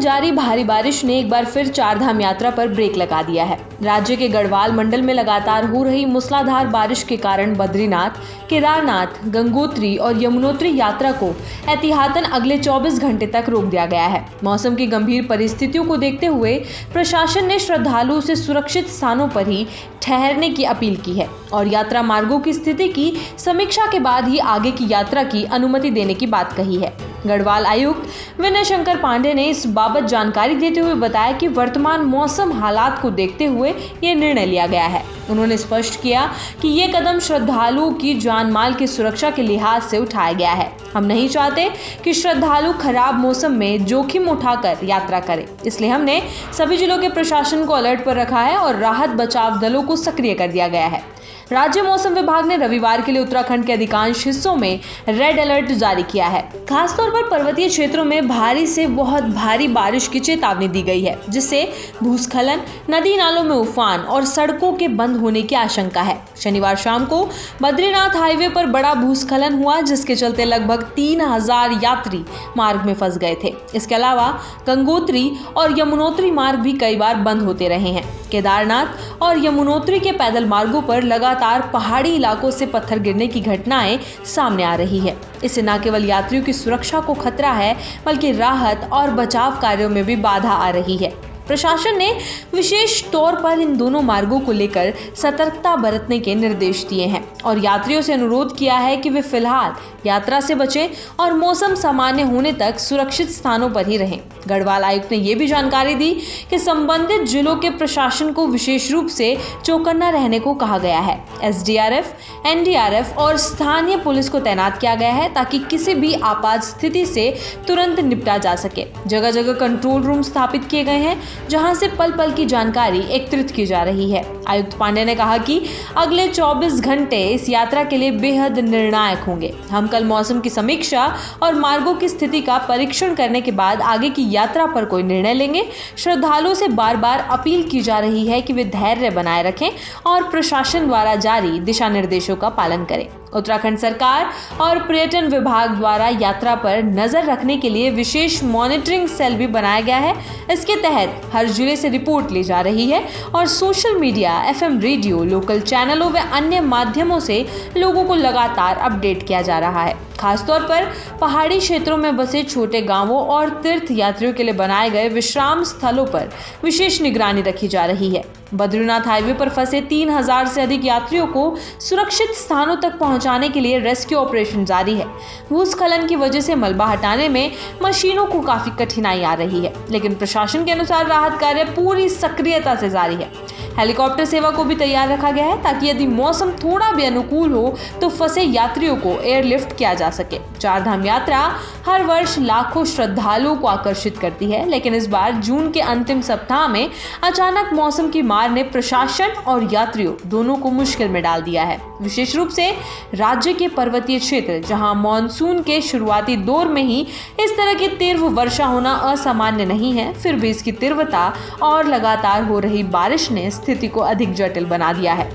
जारी भारी बारिश ने एक बार फिर चारधाम यात्रा पर ब्रेक लगा दिया है। राज्य के गढ़वाल मंडल में लगातार हो रही मूसलाधार बारिश के कारण बद्रीनाथ, केदारनाथ, गंगोत्री और यमुनोत्री यात्रा को एहतियातन अगले 24 घंटे तक रोक दिया गया है। मौसम की गंभीर परिस्थितियों को देखते हुए प्रशासन ने श्रद्धालुओं से सुरक्षित स्थानों पर ही ठहरने की अपील की है और यात्रा मार्गों की स्थिति की समीक्षा के बाद ही आगे की यात्रा की अनुमति देने की बात कही है। गढ़वाल आयुक्त विनय शंकर पांडे ने इस बाबत जानकारी देते हुए बताया कि वर्तमान मौसम हालात को देखते हुए ये निर्णय लिया गया है। उन्होंने स्पष्ट किया कि ये कदम श्रद्धालुओं की जान माल की सुरक्षा के लिहाज से उठाया गया है। हम नहीं चाहते कि श्रद्धालु खराब मौसम में जोखिम उठाकर यात्रा करें, इसलिए हमने सभी जिलों के प्रशासन को अलर्ट पर रखा है और राहत बचाव दलों को सक्रिय कर दिया गया है। राज्य मौसम विभाग ने रविवार के लिए उत्तराखंड के अधिकांश हिस्सों में रेड अलर्ट जारी किया है। खासतौर पर पर्वतीय क्षेत्रों में भारी से बहुत भारी बारिश की चेतावनी दी गई है, जिससे भूस्खलन, नदी नालों में उफान और सड़कों के बंद होने की आशंका है। शनिवार शाम को बद्रीनाथ हाईवे पर बड़ा भूस्खलन हुआ, जिसके चलते लगभग 3000 यात्री मार्ग में फंस गए थे। इसके अलावा गंगोत्री और यमुनोत्री मार्ग भी कई बार बंद होते रहे हैं। केदारनाथ और यमुनोत्री के पैदल मार्गों पर लगातार पहाड़ी इलाकों से पत्थर गिरने की घटनाएं सामने आ रही है। इससे न केवल यात्रियों की सुरक्षा को खतरा है, बल्कि राहत और बचाव कार्यों में भी बाधा आ रही है। प्रशासन ने विशेष तौर पर इन दोनों मार्गों को लेकर सतर्कता बरतने के निर्देश दिए हैं और यात्रियों से अनुरोध किया है कि वे फिलहाल यात्रा से बचें और मौसम सामान्य होने तक सुरक्षित स्थानों पर ही रहें। गढ़वाल आयुक्त ने यह भी जानकारी दी कि संबंधित जिलों के प्रशासन को विशेष रूप से चौकन्ना रहने को कहा गया है। एसडीआरएफ, एनडीआरएफ और स्थानीय पुलिस को तैनात किया गया है ताकि किसी भी आपात स्थिति से तुरंत निपटा जा सके। जगह जगह कंट्रोल रूम स्थापित किए गए हैं, जहां से पल पल की जानकारी एकत्रित की जा रही है। आयुक्त पांडे ने कहा कि अगले 24 घंटे इस यात्रा के लिए बेहद निर्णायक होंगे। हम कल मौसम की समीक्षा और मार्गों की स्थिति का परीक्षण करने के बाद आगे की यात्रा पर कोई निर्णय लेंगे। श्रद्धालुओं से बार बार अपील की जा रही है कि वे धैर्य बनाए रखें और प्रशासन द्वारा जारी दिशा निर्देशों का पालन करें। उत्तराखंड सरकार और पर्यटन विभाग द्वारा यात्रा पर नजर रखने के लिए विशेष मॉनिटरिंग सेल भी बनाया गया है। इसके तहत हर जिले से रिपोर्ट ली जा रही है और social media, FM radio, local चैनलों व अन्य माध्यमों से लोगों को लगातार अपडेट किया जा रहा है। खासतौर पर पहाड़ी क्षेत्रों में बसे छोटे गांवों और तीर्थ यात्रियों के लिए बनाए गए विश्राम स्थलों पर विशेष निगरानी रखी जा रही है। बद्रीनाथ हाईवे पर फंसे 3000 से अधिक यात्रियों को सुरक्षित स्थानों तक पहुंचाने के लिए रेस्क्यू ऑपरेशन जारी है। भूस्खलन की वजह से मलबा हटाने में मशीनों को काफी कठिनाई आ रही है, लेकिन प्रशासन के अनुसार राहत कार्य पूरी सक्रियता से जारी है। हेलीकॉप्टर सेवा को भी तैयार रखा गया है ताकि यदि मौसम थोड़ा भी अनुकूल हो तो फंसे यात्रियों को एयरलिफ्ट किया जा सके। चारधाम यात्रा हर वर्ष लाखों श्रद्धालुओं को आकर्षित करती है, लेकिन इस बार जून के अंतिम सप्ताह में अचानक मौसम की मार ने प्रशासन और यात्रियों दोनों को मुश्किल में डाल दिया है। विशेष रूप से राज्य के पर्वतीय क्षेत्र, जहां मॉनसून के शुरुआती दौर में ही इस तरह की तीव्र वर्षा होना असामान्य नहीं है, फिर भी इसकी तीव्रता और लगातार हो रही बारिश ने स्थिति को अधिक जटिल बना दिया है।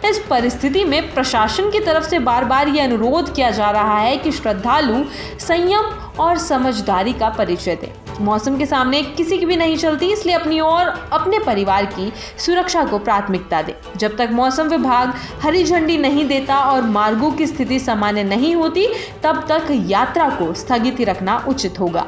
इस परिस्थिति में प्रशासन की तरफ से बार बार यह अनुरोध किया जा रहा है कि श्रद्धालु संयम और समझदारी का परिचय दें। मौसम के सामने किसी की भी नहीं चलती, इसलिए अपनी और अपने परिवार की सुरक्षा को प्राथमिकता दें। जब तक मौसम विभाग हरी झंडी नहीं देता और मार्गों की स्थिति सामान्य नहीं होती, तब तक यात्रा को स्थगित रखना उचित होगा।